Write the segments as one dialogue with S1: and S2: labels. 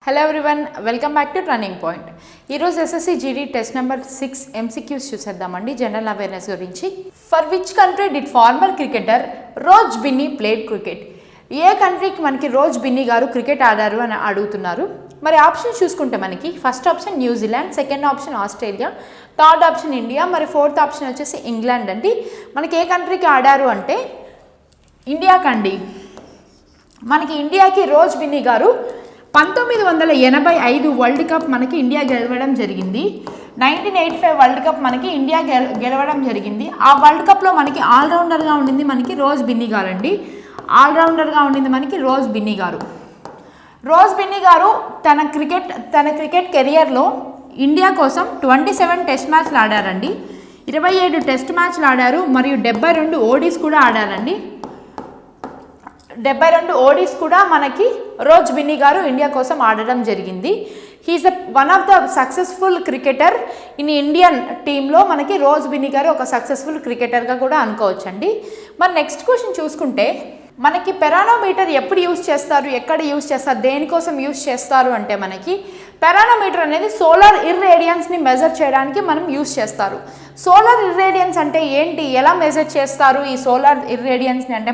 S1: Hello everyone, welcome back to Turning Point. ఈరోజు SSC GD test number 6 MCQs చూసేద్దామండి general awareness గురించి. For which country did former cricketer Roger Binny played cricket? ఏ కంట్రీకి మనకి rose Binny గారు cricket ఆడారు అని అడుగుతున్నారు. మరి ఆప్షన్ చూసుకుంటే మనకి first option New Zealand, second option Australia, third option India, మరి ఫోర్త్ ఆప్షన్ వచ్చేసి ఇంగ్లాండ్ అండి. మనకి ఏ కంట్రీకి ఆడారు అంటే ఇండియాకండి. మనకి ఇండియాకి రోజ్ బిన్నీ గారు 1985 వరల్డ్ కప్ మనకి ఇండియా గెలవడం జరిగింది. 1985 వరల్డ్ కప్ మనకి ఇండియా గెలవడం జరిగింది. ఆ వరల్డ్ కప్లో మనకి ఆల్రౌండర్గా ఉండింది మనకి రోజ్ బిన్నీ గారు అండి. ఆల్రౌండర్గా ఉండింది మనకి రోజ్ బిన్నీ గారు. రోజ్ బిన్నీ గారు తన క్రికెట్ కెరియర్లో ఇండియా కోసం 27 టెస్ట్ మ్యాచ్లు ఆడారండి. 27 టెస్ట్ మ్యాచ్లు ఆడారు మరియు 72 ఓడీస్ కూడా ఆడారండి. 72 ఓడీస్ కూడా మనకి రోజ్ బిన్నీ గారు ఇండియా కోసం ఆడడం జరిగింది. He is one of the successful cricketer in Indian టీంలో మనకి రోజ్ బిన్నీ గారు ఒక సక్సెస్ఫుల్ క్రికెటర్గా కూడా అనుకోవచ్చండి. మరి నెక్స్ట్ క్వశ్చన్ చూసుకుంటే మనకి పెరానోమీటర్ ఎప్పుడు యూజ్ చేస్తారు, ఎక్కడ యూజ్ చేస్తారు, దేనికోసం యూజ్ చేస్తారు అంటే మనకి పెరానోమీటర్ అనేది సోలార్ ఇర్రేడియన్స్ని మెజర్ చేయడానికి మనం యూజ్ చేస్తారు. సోలార్ ఇర్రేడియన్స్ అంటే ఏంటి, ఎలా మెజర్ చేస్తారు ఈ సోలార్ ఇర్రేడియన్స్ని అంటే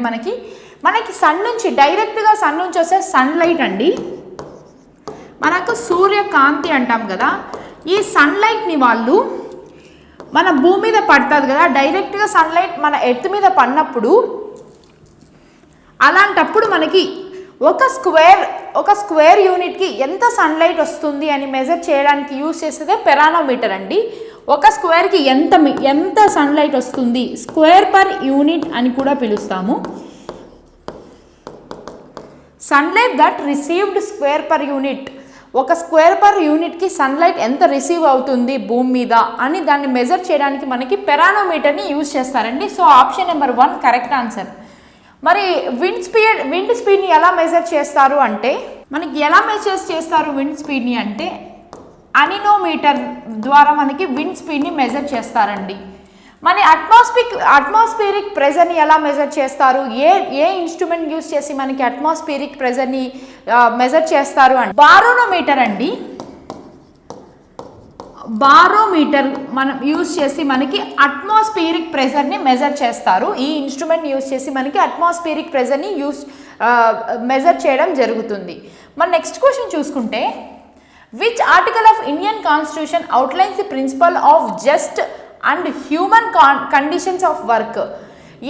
S1: మనకి సన్ నుంచి డైరెక్ట్గా సన్ నుంచి వస్తే సన్లైట్ అండి. మనకు సూర్యకాంతి అంటాం కదా, ఈ సన్లైట్ని వాళ్ళు మన భూమి మీద పడుతుంది కదా, డైరెక్ట్గా సన్లైట్ మన ఎర్త్ మీద పడినప్పుడు అలాంటప్పుడు మనకి ఒక స్క్వేర్ యూనిట్కి ఎంత సన్లైట్ వస్తుంది అని మెజర్ చేయడానికి యూజ్ చేసేదే పెరానోమీటర్ అండి. ఒక స్క్వేర్కి ఎంత సన్లైట్ వస్తుంది, స్క్వేర్ పర్ యూనిట్ అని కూడా పిలుస్తాము. Sunlight that received square per unit, ఒక స్క్వేర్ పర్ యూనిట్కి సన్లైట్ ఎంత రిసీవ్ అవుతుంది భూమి మీద అని దాన్ని మెజర్ చేయడానికి మనకి పెరానోమీటర్ని యూజ్ చేస్తారండి. So option number 1 correct answer. మరి విండ్ స్పీడ్ని ఎలా మెజర్ చేస్తారు అంటే మనకి ఎలా మెజర్ చేస్తారు విండ్ స్పీడ్ని అంటే అనినోమీటర్ ద్వారా మనకి విండ్ స్పీడ్ని మెజర్ చేస్తారండి. మన అట్మాస్ఫియరిక్ ప్రెజర్ని ఎలా మెజర్ చేస్తారు, ఏ ఇన్స్ట్రుమెంట్ యూజ్ చేసి మనకి అట్మాస్ఫియరిక్ ప్రెజర్ని మెజర్ చేస్తారు అంటే బారోమీటర్ అండి. బారోమీటర్ మనం యూజ్ చేసి మనకి అట్మాస్ఫియరిక్ ప్రెజర్ని మెజర్ చేస్తారు. ఈ ఇన్స్ట్రుమెంట్ యూజ్ చేసి మనకి అట్మాస్ఫియరిక్ ప్రెజర్ని మెజర్ చేయడం జరుగుతుంది. మన నెక్స్ట్ క్వశ్చన్ చూసుకుంటే which article of Indian constitution outlines the principle of just and human conditions of work?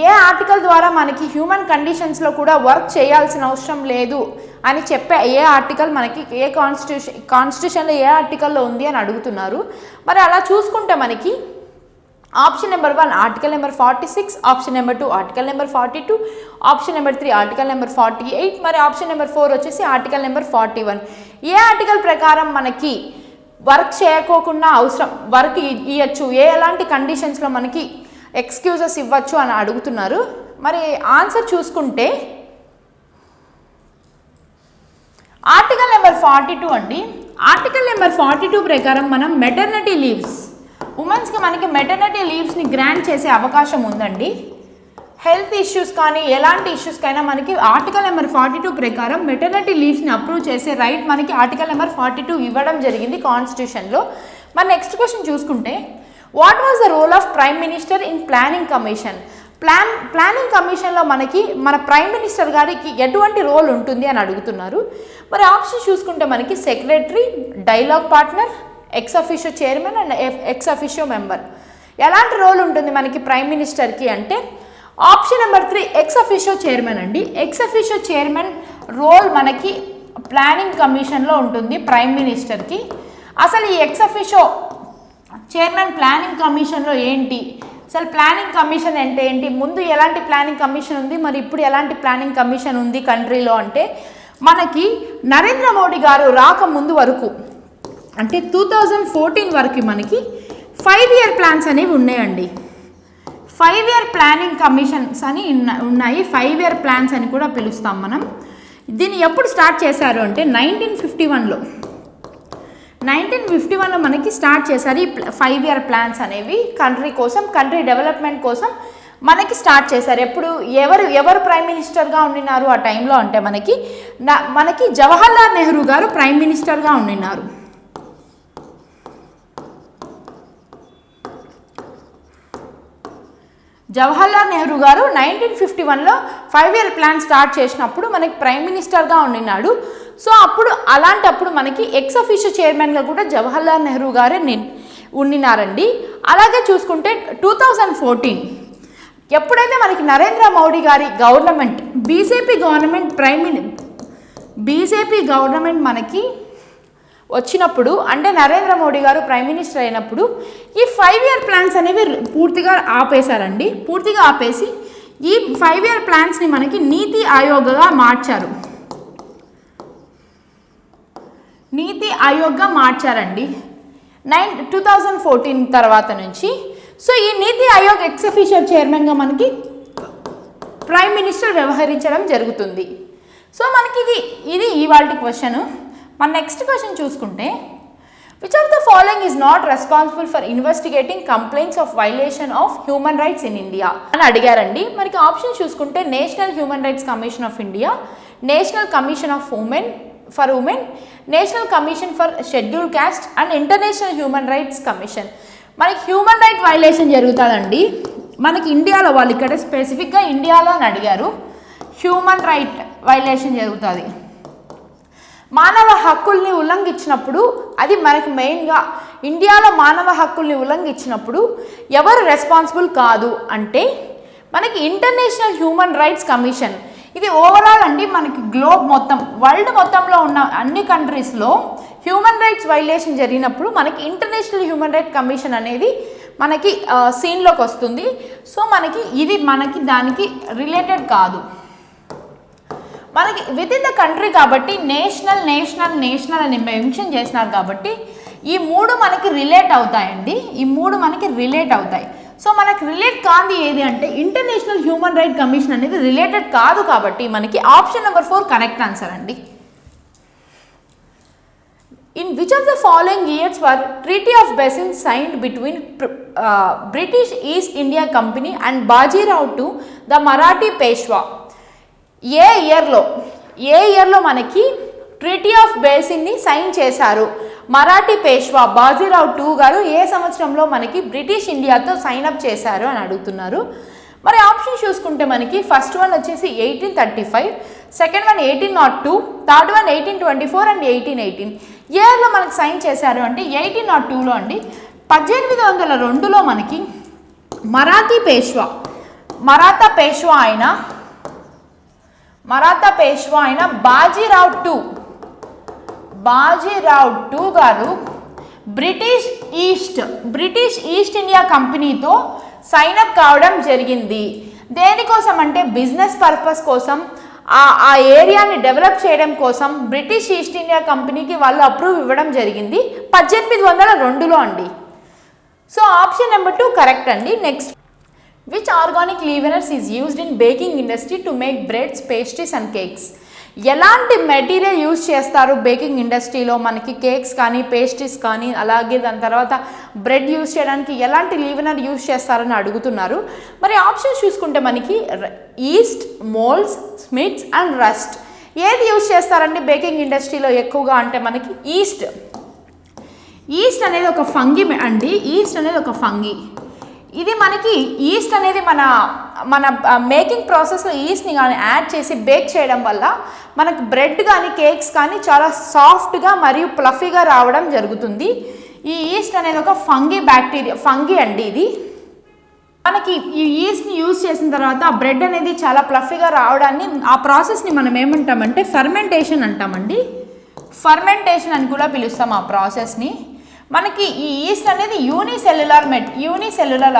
S1: ఏ ఆర్టికల్ ద్వారా మనకి హ్యూమన్ కండిషన్స్లో కూడా వర్క్ చేయాల్సిన అవసరం లేదు అని చెప్పే ఏ ఆర్టికల్ మనకి ఏ కాన్స్టిట్యూషన్లో ఏ ఆర్టికల్లో ఉంది అని అడుగుతున్నారు. మరి అలా చూసుకుంటే మనకి option number 1 article number 46, option number 2 article number 42, option number 3 article number 48, మరి ఆప్షన్ నెంబర్ 4 వచ్చేసి ఆర్టికల్ నెంబర్ 41. ఏ ఆర్టికల్ ప్రకారం మనకి వర్క్ చేయకోకుండా వర్క్ ఇవ్వచ్చు, ఎలాంటి కండిషన్స్లో మనకి ఎక్స్క్యూజెస్ ఇవ్వచ్చు అని అడుగుతున్నారు. మరి ఆన్సర్ చూసుకుంటే ఆర్టికల్ నెంబర్ 42 అండి. ఆర్టికల్ నెంబర్ 42 ప్రకారం మనం మెటర్నిటీ లీవ్స్, ఉమెన్స్కి మనకి మెటర్నిటీ లీవ్స్ని గ్రాంట్ చేసే అవకాశం ఉందండి. హెల్త్ ఇష్యూస్ కానీ ఎలాంటి ఇష్యూస్కైనా మనకి ఆర్టికల్ నెంబర్ 42 ప్రకారం మెటర్నిటీ లీవ్స్ని అప్రూవ్ చేసే రైట్ మనకి ఆర్టికల్ నెంబర్ 42 ఇవ్వడం జరిగింది కాన్స్టిట్యూషన్లో. మరి నెక్స్ట్ క్వశ్చన్ చూసుకుంటే what was the role of prime minister in planning commission? Planning కమిషన్లో మనకి మన ప్రైమ్ మినిస్టర్ గారికి ఎటువంటి రోల్ ఉంటుంది అని అడుగుతున్నారు. మరి ఆప్షన్ చూసుకుంటే మనకి secretary, dialogue partner, ex officio chairman and ex officio member. ఎలాంటి రోల్ ఉంటుంది మనకి ప్రైమ్ మినిస్టర్కి అంటే option number 3 ex officio chairman అండి. ఎక్స్ అఫిషియో చైర్మన్ రోల్ మనకి ప్లానింగ్ కమిషన్లో ఉంటుంది ప్రైమ్ మినిస్టర్కి. అసలు ఈ ఎక్స్ అఫిషియో చైర్మన్ ప్లానింగ్ కమిషన్లో ఏంటి, అసలు ప్లానింగ్ కమిషన్ అంటే ఏంటి, ముందు ఎలాంటి ప్లానింగ్ కమిషన్ ఉంది, మరి ఇప్పుడు ఎలాంటి ప్లానింగ్ కమిషన్ ఉంది కంట్రీలో అంటే మనకి నరేంద్ర మోడీ గారు రాకముందు వరకు అంటే 2014 వరకు మనకి 5 year ప్లాన్స్ అనేవి ఉన్నాయండి. 5 year ప్లానింగ్ కమిషన్స్ అని ఉన్నాయి. 5 year ప్లాన్స్ అని కూడా పిలుస్తాం మనం. దీన్ని ఎప్పుడు స్టార్ట్ చేశారు అంటే 1951లో మనకి స్టార్ట్ చేశారు ఈ 5 year ప్లాన్స్ అనేవి కంట్రీ డెవలప్మెంట్ కోసం మనకి స్టార్ట్ చేశారు. ఎప్పుడు ఎవరు ప్రైమ్ మినిస్టర్గా ఉండినారు ఆ టైంలో అంటే మనకి జవహర్లాల్ నెహ్రూ గారు ప్రైమ్ మినిస్టర్గా ఉండినారు. జవహర్లాల్ నెహ్రూ గారు 1951లో 5-year ప్లాన్ స్టార్ట్ చేసినప్పుడు మనకి ప్రైమ్ మినిస్టర్గా ఉండినాడు. సో అలాంటప్పుడు మనకి ఎక్స్ అఫీషియో చైర్మన్గా కూడా జవహర్లాల్ నెహ్రూ గారే ఉండినారండి. అలాగే చూసుకుంటే 2014 ఎప్పుడైతే మనకి నరేంద్ర మోడీ గారి గవర్నమెంట్ బీజేపీ గవర్నమెంట్ మనకి వచ్చినప్పుడు అంటే నరేంద్ర మోడీ గారు ప్రైమ్ మినిస్టర్ అయినప్పుడు ఈ 5-year ప్లాన్స్ అనేవి పూర్తిగా ఆపేశారండి. పూర్తిగా ఆపేసి ఈ 5-year ప్లాన్స్ని మనకి నీతి ఆయోగ్గా మార్చారు. నీతి ఆయోగ్గా మార్చారండి 2014 తర్వాత నుంచి. సో ఈ నీతి ఆయోగ్ ఎక్స్ అఫీషియల్ చైర్మన్గా మనకి ప్రైమ్ మినిస్టర్ వ్యవహరించడం జరుగుతుంది. సో మనకి ఇది ఇవాళ క్వశ్చన్. మన నెక్స్ట్ క్వశ్చన్ చూసుకుంటే which of the following is not responsible for investigating complaints of violation of human rights in India అని అడిగారండి. మనకి ఆప్షన్ చూసుకుంటే national human rights commission of India, national commission of women, national commission for schedule caste and international human rights commission. మనకి human right violation జరుగుతుందండి మనకి ఇండియాలో. వాళ్ళు ఇక్కడ స్పెసిఫిక్గా ఇండియాలో అని అడిగారు. హ్యూమన్ రైట్ వైలేషన్ జరుగుతుంది. మానవ హక్కుల్ని ఉల్లంఘించినప్పుడు అది మనకి మెయిన్గా ఇండియాలో మానవ హక్కుల్ని ఉల్లంఘించినప్పుడు ఎవరు రెస్పాన్సిబుల్ కాదు అంటే మనకి ఇంటర్నేషనల్ హ్యూమన్ రైట్స్ కమిషన్. ఇది ఓవరాల్ అండి మనకి గ్లోబ్ మొత్తం వరల్డ్ మొత్తంలో ఉన్న అన్ని కంట్రీస్లో హ్యూమన్ రైట్స్ వైలేషన్ జరిగినప్పుడు మనకి ఇంటర్నేషనల్ హ్యూమన్ రైట్స్ కమిషన్ అనేది మనకి సీన్లోకి వస్తుంది. సో మనకి దానికి రిలేటెడ్ కాదు. మనకి విత్ ఇన్ ద కంట్రీ కాబట్టి నేషనల్ అని మెన్షన్ చేసినారు కాబట్టి ఈ మూడు మనకి రిలేట్ అవుతాయండి. ఈ మూడు మనకి రిలేట్ అవుతాయి. సో మనకి రిలేట్ కాంది ఏది అంటే ఇంటర్నేషనల్ హ్యూమన్ రైట్ కమిషన్ అనేది రిలేటెడ్ కాదు కాబట్టి మనకి ఆప్షన్ నెంబర్ 4 కరెక్ట్ ఆన్సర్ అండి. In which of the following years were Treaty of Basin signed between British East India Company and Bajirao to the Marathi Peshwa? ఏ ఇయర్లో మనకి treaty of బేసిన్ని sign చేశారు మరాఠీ పేష్వా బాజీరావు 2 గారు ఏ సంవత్సరంలో మనకి బ్రిటిష్ ఇండియాతో సైన్ అప్ చేశారు అని అడుగుతున్నారు. మరి ఆప్షన్ చూసుకుంటే మనకి ఫస్ట్ వన్ వచ్చేసి 1835, second one 1802, third one 1824 and 1818. ఇయర్లో మనకి సైన్ చేశారు అంటే 1802లో అండి. 1802లో మనకి మరాఠా పేష్వా అయిన బాజీరావు 2 గారు బ్రిటిష్ ఈస్ట్ ఇండియా కంపెనీతో సైన్ అప్ కావడం జరిగింది. దేనికోసం అంటే బిజినెస్ పర్పస్ కోసం, ఆ ఏరియాని డెవలప్ చేయడం కోసం బ్రిటిష్ ఈస్ట్ ఇండియా కంపెనీకి వాళ్ళు అప్రూవ్ ఇవ్వడం జరిగింది 1802లో అండి. సో ఆప్షన్ నెంబర్ 2 కరెక్ట్ అండి. Next, which organic leaveners is used in baking industry to make breads, pastries and cakes? ఎలాంటి మెటీరియల్ యూజ్ చేస్తారు బేకింగ్ ఇండస్ట్రీలో మనకి కేక్స్ కానీ పేస్ట్రీస్ కానీ అలాగే దాని తర్వాత బ్రెడ్ యూజ్ చేయడానికి ఎలాంటి లీవెనర్ యూజ్ చేస్తారని అడుగుతున్నారు. మరి ఆప్షన్స్ చూసుకుంటే మనకి ఈస్ట్, మోల్డ్స్, స్మిట్స్ అండ్ రస్ట్. ఏది యూజ్ చేస్తారండి బేకింగ్ ఇండస్ట్రీలో ఎక్కువగా అంటే మనకి ఈస్ట్ అనేది ఒక ఫంగి అండి. ఈస్ట్ అనేది ఒక ఫంగి. ఇది మనకి ఈస్ట్ అనేది మన మేకింగ్ ప్రాసెస్లో ఈస్ట్ని కానీ యాడ్ చేసి బేక్ చేయడం వల్ల మనకు బ్రెడ్ కానీ కేక్స్ కానీ చాలా సాఫ్ట్గా మరియు ప్లఫీగా రావడం జరుగుతుంది. ఈ ఈస్ట్ అనేది ఒక ఫంగి అండి. ఇది మనకి ఈ ఈస్ట్ని యూజ్ చేసిన తర్వాత ఆ బ్రెడ్ అనేది చాలా ప్లఫీగా రావడాన్ని ఆ ప్రాసెస్ని మనం ఏమంటామంటే ఫర్మెంటేషన్ అంటామండి. ఫర్మెంటేషన్ అని కూడా పిలుస్తాం ఆ ప్రాసెస్ని. మనకి ఈ ఈస్ట్ అనేది యూనిసెల్యులర్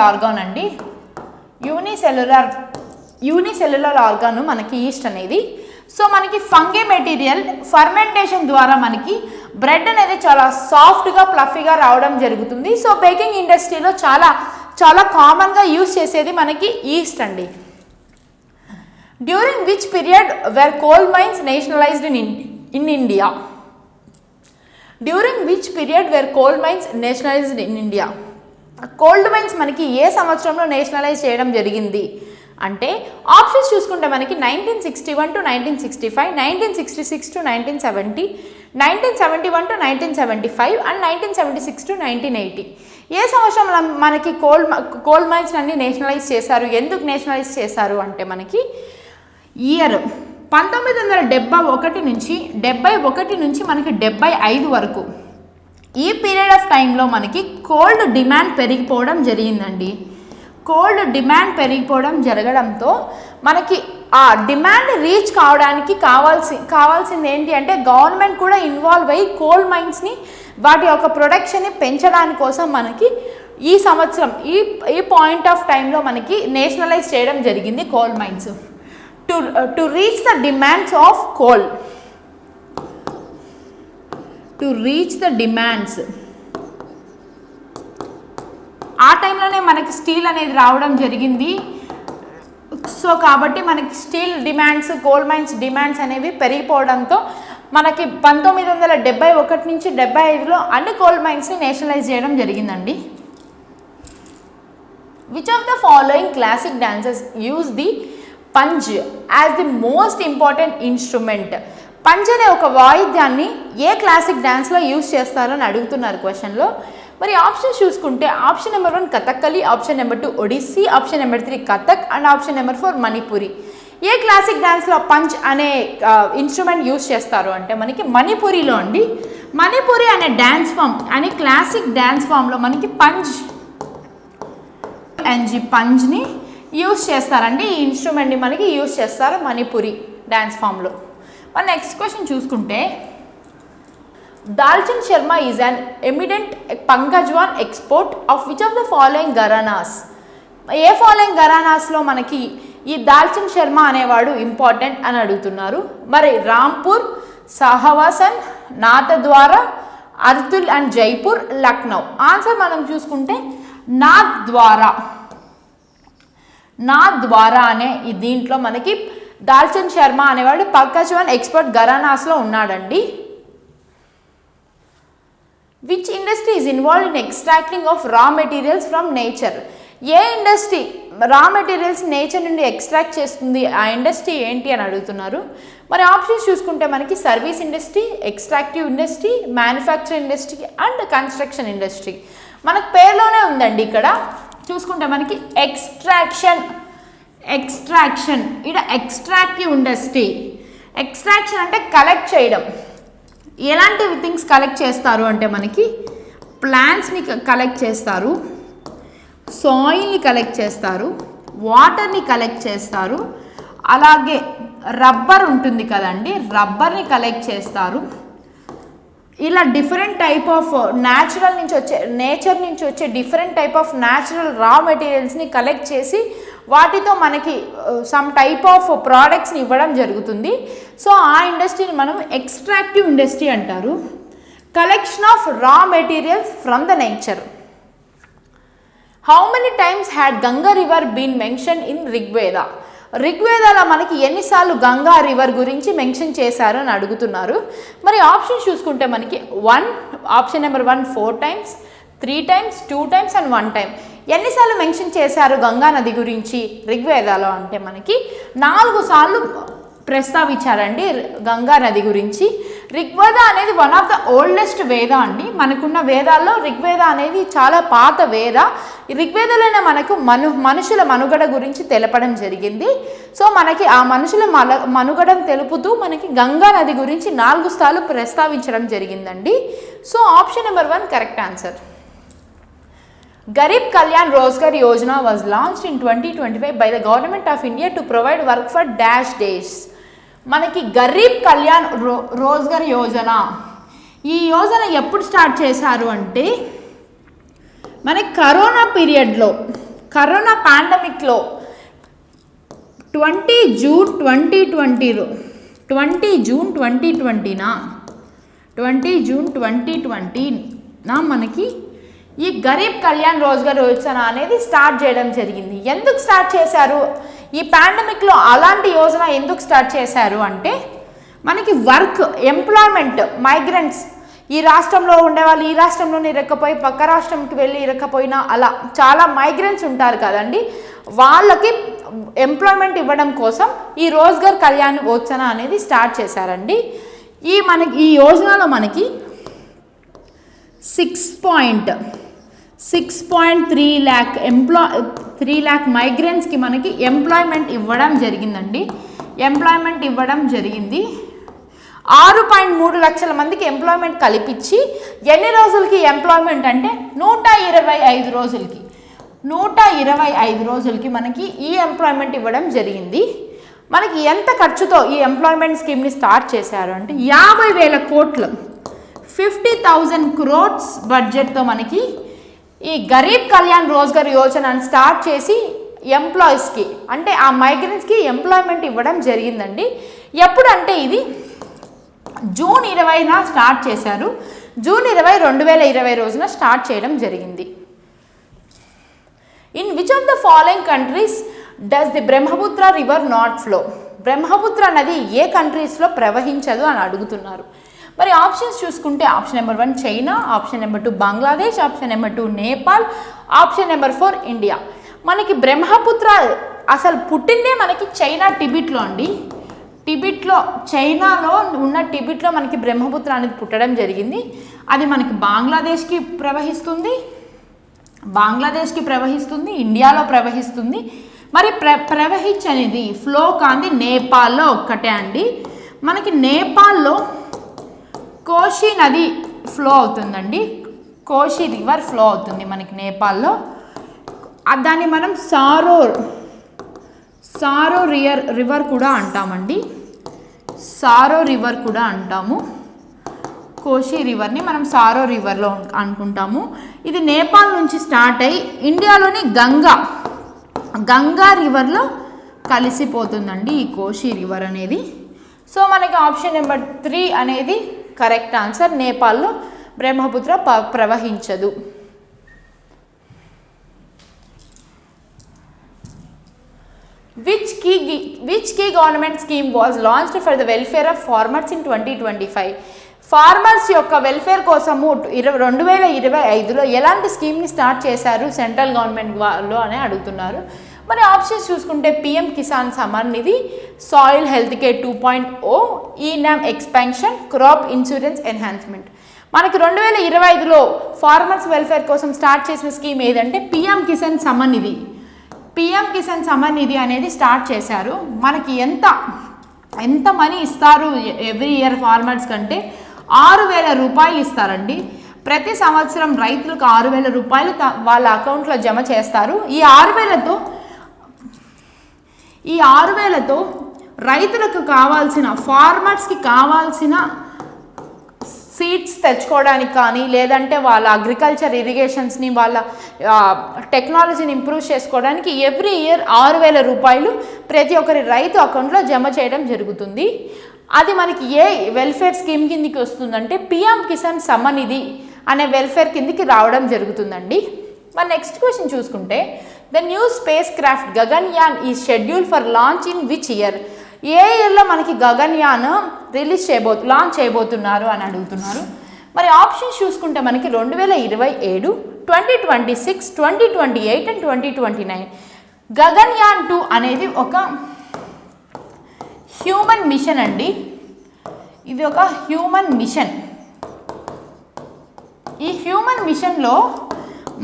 S1: ఆర్గాన్ అండి. యూనిసెల్యులర్ ఆర్గాను మనకి ఈస్ట్ అనేది. సో మనకి ఫంగే మెటీరియల్ ఫర్మెంటేషన్ ద్వారా మనకి బ్రెడ్ అనేది చాలా సాఫ్ట్గా ప్లఫీగా రావడం జరుగుతుంది. సో బేకింగ్ ఇండస్ట్రీలో చాలా కామన్గా యూజ్ చేసేది మనకి ఈస్ట్ అండి. During which period were coal mines nationalized in India? During which period were coal mines nationalized in India? Coal mines మనకి ఏ సంవత్సరంలో నేషనలైజ్ చేయడం జరిగింది అంటే ఆప్షన్స్ చూసుకుంటే మనకి 1961 to 1965, 1966 to 1970, 1971 to 1975 and 1976 to 1980. ఏ సంవత్సరంలో మనకి కోల్డ్ మైన్స్ అన్ని నేషనలైజ్ చేశారు, ఎందుకు నేషనలైజ్ చేశారు అంటే మనకి ఇయర్ 1971 నుంచి మనకి 75 వరకు ఈ పీరియడ్ ఆఫ్ టైంలో మనకి కోల్డ్ డిమాండ్ పెరిగిపోవడం జరిగిందండి. కోల్డ్ డిమాండ్ పెరిగిపోవడం జరగడంతో మనకి ఆ డిమాండ్ రీచ్ కావడానికి కావాల్సింది ఏంటి అంటే గవర్నమెంట్ కూడా ఇన్వాల్వ్ అయ్యి కోల్ మైన్స్ని వాటి యొక్క ప్రొడక్షన్ని పెంచడానికి కోసం మనకి ఈ సంవత్సరం ఈ పాయింట్ ఆఫ్ టైంలో మనకి నేషనలైజ్ చేయడం జరిగింది coal mines to reach the demands of coal. To reach the demands ఆ టైంలోనే మనకి స్టీల్ అనేది రావడం జరిగింది. సో కాబట్టి మనకి steel demands coal mines demands అనేవి పెరిగిపోవడంతో మనకి 1971 నుంచి 75లో అన్ని కోల్ మైన్స్ని నేషనలైజ్ చేయడం జరిగిందండి. Which of the following classic dances use the Pung as the most important instrument? Pung అనే ఒక వాయిద్యాన్ని ఏ క్లాసిక్ డ్యాన్స్లో యూజ్ చేస్తారని అడుగుతున్నారు క్వశ్చన్లో. మరి ఆప్షన్స్ చూసుకుంటే option number 1 Kathakali, option number 2 Odissi, option number 3 Kathak and option number 4 Manipuri. ఏ క్లాసిక్ డ్యాన్స్లో పంచ్ అనే ఇన్స్ట్రుమెంట్ యూజ్ చేస్తారు అంటే మనకి మణిపురిలో అండి. మణిపురి అనే డ్యాన్స్ ఫామ్ అనే క్లాసిక్ డ్యాన్స్ ఫామ్లో మనకి పంజ్ని యూజ్ చేస్తారండి. ఈ ఇన్స్ట్రుమెంట్ని మనకి యూజ్ చేస్తారు మణిపురి డ్యాన్స్ ఫామ్లో. మన నెక్స్ట్ క్వశ్చన్ చూసుకుంటే Dalchand Sharma is an eminent pakhawaj exponent of which of the following gharanas? ఏ ఫాలోయింగ్ ఘరానాస్లో మనకి ఈ దాల్చిన్ శర్మ అనేవాడు ఇంపార్టెంట్ అని అడుగుతున్నారు. మరి రాంపూర్, సహవాసన్, నాథద్వారా, అర్తుల్ అండ్ జైపూర్, లక్నో. ఆన్సర్ మనం చూసుకుంటే నాథద్వారా అనే ఈ దీంట్లో మనకి దాల్చిన్ శర్మ అనేవాడు పంకజ్వాన్ ఎక్స్పోర్ట్ ఘరానాస్లో ఉన్నాడండి. Which industry is involve in extracting of raw materials from nature? A industry రా మెటీరియల్స్ నేచర్ నుండి ఎక్స్ట్రాక్ట్ చేస్తుంది, ఆ ఇండస్ట్రీ ఏంటి అని అడుగుతున్నారు. మరి ఆప్షన్స్ చూసుకుంటే మనకి service industry, extractive industry, manufacturing industry and construction industry. మనకు పేరులోనే ఉందండి. ఇక్కడ చూసుకుంటే మనకి ఎక్స్ట్రాక్షన్ ఇక్కడ ఎక్స్ట్రాక్టివ్ ఇండస్ట్రీ. ఎక్స్ట్రాక్షన్ అంటే కలెక్ట్ చేయడం. ఎలాంటి థింగ్స్ కలెక్ట్ చేస్తారు అంటే మనకి ప్లాంట్స్ని కలెక్ట్ చేస్తారు, సాయిల్ని కలెక్ట్ చేస్తారు, వాటర్ని కలెక్ట్ చేస్తారు, అలాగే రబ్బర్ ఉంటుంది కదండి, రబ్బర్ని కలెక్ట్ చేస్తారు. ఇలా డిఫరెంట్ టైప్ ఆఫ్ నేచర్ నుంచి వచ్చే డిఫరెంట్ టైప్ ఆఫ్ న్యాచురల్ రా మెటీరియల్స్ని కలెక్ట్ చేసి వాటితో మనకి సమ్ టైప్ ఆఫ్ ప్రోడక్ట్స్ని ఇవ్వడం జరుగుతుంది. సో ఆ ఇండస్ట్రీని మనం ఎక్స్ట్రాక్టివ్ ఇండస్ట్రీ అంటారు. Collection of raw materials from the nature. How many times had Ganga river been mentioned in Rigveda? ఋగ్వేదాలో మనకి ఎన్నిసార్లు గంగా రివర్ గురించి మెన్షన్ చేశారు అని అడుగుతున్నారు. మరి ఆప్షన్ చూసుకుంటే మనకి option number 1 4 times, 3 times, 2 times and 1 time. ఎన్నిసార్లు మెన్షన్ చేశారు గంగా నది గురించి ఋగ్వేదాలో అంటే మనకి 4 సార్లు ప్రస్తావించారండి గంగా నది గురించి. ఋగ్వేద అనేది వన్ ఆఫ్ ద ఓల్డెస్ట్ వేద అండి. మనకున్న వేదాల్లో ఋగ్వేద అనేది చాలా పాత వేద. ఋగ్వేదలోనే మనకు మనుషుల మనుగడ గురించి తెలపడం జరిగింది. సో మనకి ఆ మనుషుల మనుగడను తెలుపుతూ మనకి గంగా నది గురించి 4 సార్లు ప్రస్తావించడం జరిగిందండి. So option number 1 correct answer. Garib Kalyan Rozgar Yojana was launched in 2025 by the government of India to provide work for dash days. మనకి గరీబ్ కళ్యాణ్ రోజ్గార్ యోజన, ఈ యోజన ఎప్పుడు స్టార్ట్ చేశారు అంటే మనకి కరోనా పీరియడ్లో, కరోనా పాండమిక్లో 20 జూన్ 2020 మనకి ఈ గరీబ్ కళ్యాణ్ రోజ్గార్ యోజన అనేది స్టార్ట్ చేయడం జరిగింది. ఎందుకు స్టార్ట్ చేశారు ఈ పాండమిక్లో? అలాంటి యోజన ఎందుకు స్టార్ట్ చేశారు అంటే మనకి వర్క్, ఎంప్లాయ్మెంట్, మైగ్రెంట్స్ ఈ రాష్ట్రంలో ఉండేవాళ్ళు ఈ రాష్ట్రంలోనే ఇరక్కపోయి పక్క రాష్ట్రంకి వెళ్ళి ఇరక్కపోయినా అలా చాలా మైగ్రెంట్స్ ఉంటారు కదండి, వాళ్ళకి ఎంప్లాయ్మెంట్ ఇవ్వడం కోసం ఈ రోజ్గర్ కళ్యాణ్ యోజన అనేది స్టార్ట్ చేశారండి. ఈ యోజనలో మనకి 6.3 lakh మైగ్రెంట్స్కి మనకి ఎంప్లాయ్మెంట్ ఇవ్వడం జరిగిందండి. 6.3 లక్షల మందికి ఎంప్లాయ్మెంట్ కల్పించి ఎన్ని రోజులకి ఎంప్లాయ్మెంట్ అంటే 125 రోజులకి 125 రోజులకి మనకి ఈ ఎంప్లాయ్మెంట్ ఇవ్వడం జరిగింది. మనకి ఎంత ఖర్చుతో ఈ ఎంప్లాయ్మెంట్ స్కీమ్ని స్టార్ట్ చేశారు అంటే 50,000 కోట్లు 50,000 crores బడ్జెట్తో మనకి ఈ గరీబ్ కళ్యాణ్ రోజ్గర్ యోజనని స్టార్ట్ చేసి ఎంప్లాయీస్కి అంటే ఆ మైగ్రెంట్స్కి ఎంప్లాయ్మెంట్ ఇవ్వడం జరిగిందండి. ఎప్పుడంటే ఇది జూన్ 20న స్టార్ట్ చేశారు. జూన్ 20, 2020 రోజున స్టార్ట్ చేయడం జరిగింది. In which of the following countries does the Brahmaputra river not flow? Brahmaputra నది ఏ కంట్రీస్లో ప్రవహించదు అని అడుగుతున్నారు. మరి ఆప్షన్స్ చూసుకుంటే option number 1 China, option number 2 Bangladesh, option number 2 Nepal, option number 4 India. మనకి బ్రహ్మపుత్ర అసలు పుట్టిందే మనకి చైనా టిబెట్లో అండి. చైనాలో ఉన్న టిబెట్లో మనకి బ్రహ్మపుత్ర అనేది పుట్టడం జరిగింది. అది మనకి బంగ్లాదేశ్కి ప్రవహిస్తుంది, ఇండియాలో ప్రవహిస్తుంది. మరి ప్రవహించనిది ఫ్లో కాంది నేపాల్లో ఒక్కటే అండి. మనకి నేపాల్లో కోషి నది ఫ్లో అవుతుందండి. కోషి రివర్ ఫ్లో అవుతుంది మనకి నేపాల్లో. దాన్ని మనం సారో రివర్ కూడా అంటామండి. సారో రివర్ కూడా అంటాము. కోషి రివర్ని మనం సారో రివర్లో అనుకుంటాము. ఇది నేపాల్ నుంచి స్టార్ట్ అయ్యి ఇండియాలోని గంగా రివర్లో కలిసిపోతుందండి ఈ కోషి రివర్ అనేది. సో మనకి ఆప్షన్ నెంబర్ 3 అనేది కరెక్ట్ ఆన్సర్. నేపాల్లో బ్రహ్మపుత్ర ప్రవహించదు. Which key government scheme was launched for the welfare of farmers in 2025? Farmers యొక్క వెల్ఫేర్ కోసము 2025లో ఎలాంటి స్కీమ్ని స్టార్ట్ చేశారు సెంట్రల్ గవర్నమెంట్ వాళ్ళు అని అడుగుతున్నారు. మరి ఆప్షన్స్ చూసుకుంటే PM Kisan Samman Nidhi, soil health care 2.0, eNAM expansion, crop insurance enhancement. మనకి 2025లో ఫార్మర్స్ వెల్ఫేర్ కోసం స్టార్ట్ చేసిన స్కీమ్ ఏదంటే పిఎం కిసాన్ సమ్మాన్ నిధి. పిఎం కిసాన్ సమ్మాన్ నిధి అనేది స్టార్ట్ చేశారు. మనకి ఎంత మనీ ఇస్తారు ఎవ్రీ ఇయర్ ఫార్మర్స్ కంటే 6,000 రూపాయలు ఇస్తారండి. ప్రతి సంవత్సరం రైతులకు 6,000 రూపాయలు వాళ్ళ అకౌంట్లో జమ చేస్తారు. ఈ 6,000తో రైతులకు కావాల్సిన ఫార్మర్స్కి కావాల్సిన సీడ్స్ తెచ్చుకోవడానికి కానీ లేదంటే వాళ్ళ అగ్రికల్చర్ ఇరిగేషన్స్ని వాళ్ళ టెక్నాలజీని ఇంప్రూవ్ చేసుకోవడానికి ఎవ్రీ ఇయర్ 6,000 రూపాయలు ప్రతి ఒక్కరి రైతు అకౌంట్లో జమ చేయడం జరుగుతుంది. అది మనకి ఏ వెల్ఫేర్ స్కీమ్ కిందికి వస్తుందంటే పిఎం కిసాన్ సమ్మాన్ నిధి అనే వెల్ఫేర్ కిందికి రావడం జరుగుతుందండి. మరి నెక్స్ట్ క్వశ్చన్ చూసుకుంటే the new spacecraft Gaganyaan is schedule for launch in which year? ఏ ఇయర్లో మనకి గగన్యాన్ లాంచ్ చేయబోతున్నారు అని అడుగుతున్నారు. మరి ఆప్షన్స్ చూసుకుంటే మనకి 2027, 2026, 2028 అండ్ 2029. గగన్యాన్ 2 అనేది ఒక హ్యూమన్ మిషన్ అండి. ఇది ఒక హ్యూమన్ మిషన్. ఈ హ్యూమన్ మిషన్లో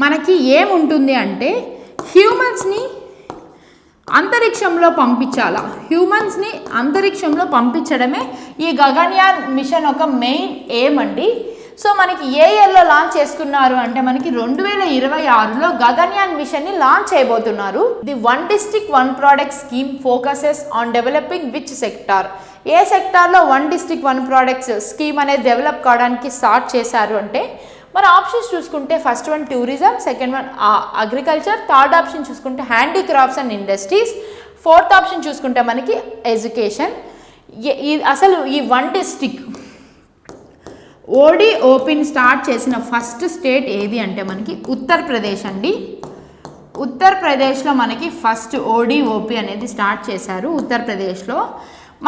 S1: మనకి ఏముంటుంది అంటే హ్యూమన్స్ని అంతరిక్షంలో పంపించాలా. హ్యూమన్స్ని అంతరిక్షంలో పంపించడమే ఈ గగన్యాన్ మిషన్ ఒక మెయిన్ ఎయిమ్ అండి. సో మనకి ఏ ఇయర్లో లాంచ్ చేస్తున్నారు అంటే మనకి 2026లో గగన్యాన్ మిషన్ని లాంచ్ చేయబోతున్నారు. The one district one product scheme focuses on developing which sector? ఏ సెక్టార్లో one district one products scheme అనేది డెవలప్ కావడానికి స్టార్ట్ చేశారు అంటే మరి ఆప్షన్స్ చూసుకుంటే first one tourism, second one agriculture, third option చూసుకుంటే handicrafts and industries, fourth option చూసుకుంటే మనకి ఎడ్యుకేషన్. అసలు ఈ వన్ డిస్ట్రిక్ట్ ఓడిఓపిని స్టార్ట్ చేసిన ఫస్ట్ స్టేట్ ఏది అంటే మనకి ఉత్తరప్రదేశ్ అండి. ఉత్తరప్రదేశ్లో మనకి ఫస్ట్ ఓడిఓపి అనేది స్టార్ట్ చేశారు ఉత్తరప్రదేశ్లో.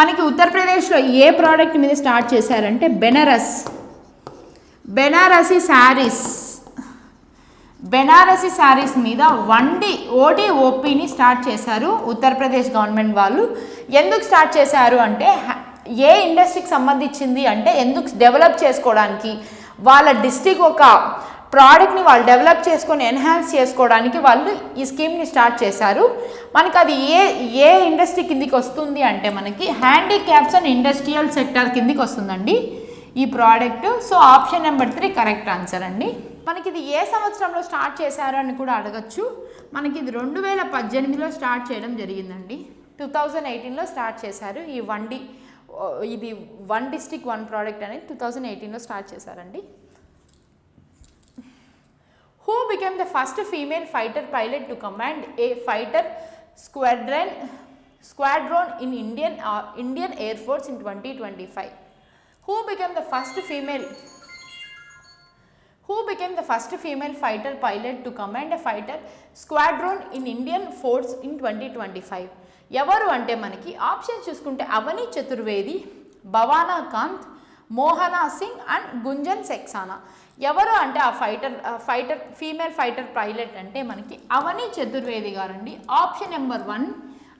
S1: మనకి ఉత్తరప్రదేశ్లో ఏ ప్రోడక్ట్ మీద స్టార్ట్ చేశారంటే బెనారస్ బెనారసి శారీస్ మీద ఓటీఓపీని స్టార్ట్ చేశారు ఉత్తరప్రదేశ్ గవర్నమెంట్ వాళ్ళు. ఎందుకు స్టార్ట్ చేశారు అంటే ఏ ఇండస్ట్రీకి సంబంధించింది అంటే ఎందుకు డెవలప్ చేసుకోవడానికి, వాళ్ళ డిస్ట్రిక్ట్ ఒక ప్రోడక్ట్ని వాళ్ళు డెవలప్ చేసుకొని ఎన్హాన్స్ చేసుకోవడానికి వాళ్ళు ఈ స్కీమ్ని స్టార్ట్ చేశారు. మనకి అది ఏ ఇండస్ట్రీ కిందికి వస్తుంది అంటే మనకి హ్యాండిక్యాప్స్ అండ్ ఇండస్ట్రియల్ సెక్టర్ కిందికి వస్తుందండి ఈ product. So option number 3 correct answer అండి. మనకి ఇది ఏ సంవత్సరంలో స్టార్ట్ చేశారు అని కూడా అడగచ్చు. మనకి ఇది 2018లో స్టార్ట్ చేయడం జరిగిందండి. 2018లో స్టార్ట్ చేశారు ఇది వన్ డిస్ట్రిక్ట్ వన్ ప్రోడక్ట్ అనేది 2018లో స్టార్ట్ చేశారండి. Who became the first female fighter pilot to command a fighter squadron in Indian Air Force in 2025? Who became the first female fighter pilot to command a fighter squadron in Indian Force in 2025? ఎవరు అంటే మనకి option చూసుకుంటే అవని Chaturvedi, భవానా Kanth, Mohana Singh and Gunjan సెక్సానా. ఎవరు అంటే ఆ female fighter pilot అంటే మనకి అవని చతుర్వేది గారండి. ఆప్షన్ నెంబర్ 1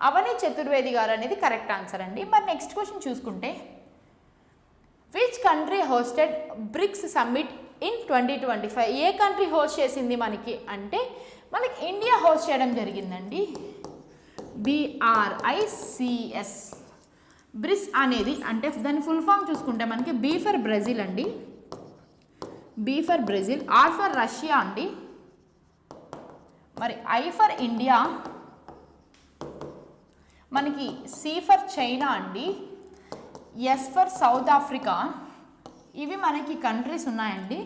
S1: అవని చతుర్వేది గారు అనేది కరెక్ట్ ఆన్సర్ అండి. మరి నెక్స్ట్ క్వశ్చన్ చూసుకుంటే which country hosted bricks summit in 2025? A country host చేసింది మనకి అంటే మనకి ఇండియా హోస్ట్ చేయడం జరిగిందండి. BRICS బ్రిక్స్ అనేది అంటే దాని ఫుల్ ఫామ్ చూసుకుంటే మనకి B ఫర్ బ్రెజిల్ అండి, B for Brazil, R for Russia అండి, మరి I ఫర్ ఇండియా, మనకి C ఫర్ చైనా అండి, S ఫర్ సౌత్ ఆఫ్రికా. ఇవి మనకి కంట్రీస్ ఉన్నాయండి.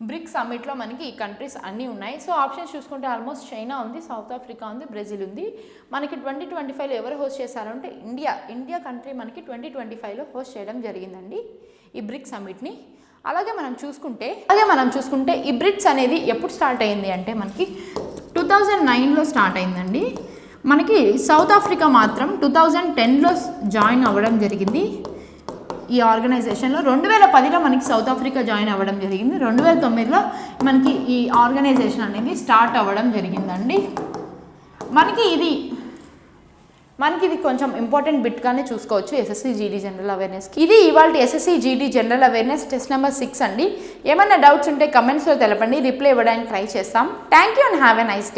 S1: బ్రిక్స్ సమ్మిట్లో మనకి ఈ కంట్రీస్ అన్నీ ఉన్నాయి. సో ఆప్షన్స్ చూసుకుంటే ఆల్మోస్ట్ చైనా ఉంది, సౌత్ ఆఫ్రికా ఉంది, బ్రెజిల్ ఉంది. మనకి 2025లో ఎవరు హోస్ట్ చేశారు అంటే ఇండియా కంట్రీ మనకి 2025లో హోస్ట్ చేయడం జరిగిందండి ఈ బ్రిక్స్ సమ్మిట్ని. అలాగే మనం చూసుకుంటే ఈ బ్రిక్స్ అనేది ఎప్పుడు స్టార్ట్ అయింది అంటే మనకి 2009లో స్టార్ట్ అయిందండి. మనకి సౌత్ ఆఫ్రికా మాత్రం 2010లో జాయిన్ అవ్వడం జరిగింది ఈ ఆర్గనైజేషన్లో. 2010లో మనకి సౌత్ ఆఫ్రికా జాయిన్ అవ్వడం జరిగింది. 2009లో మనకి ఈ ఆర్గనైజేషన్ అనేది స్టార్ట్ అవ్వడం జరిగిందండి. మనకి ఇది కొంచెం ఇంపార్టెంట్ బిట్గానే చూసుకోవచ్చు ఎస్ఎస్సి జీడీ జనరల్ అవేర్నెస్. ఇది ఇవాళ SSC GD general awareness test number 6 అండి. ఏమైనా డౌట్స్ ఉంటే కమెంట్స్లో తెలపండి, రిప్లై ఇవ్వడానికి ట్రై చేస్తాం. Thank you and have a nice day.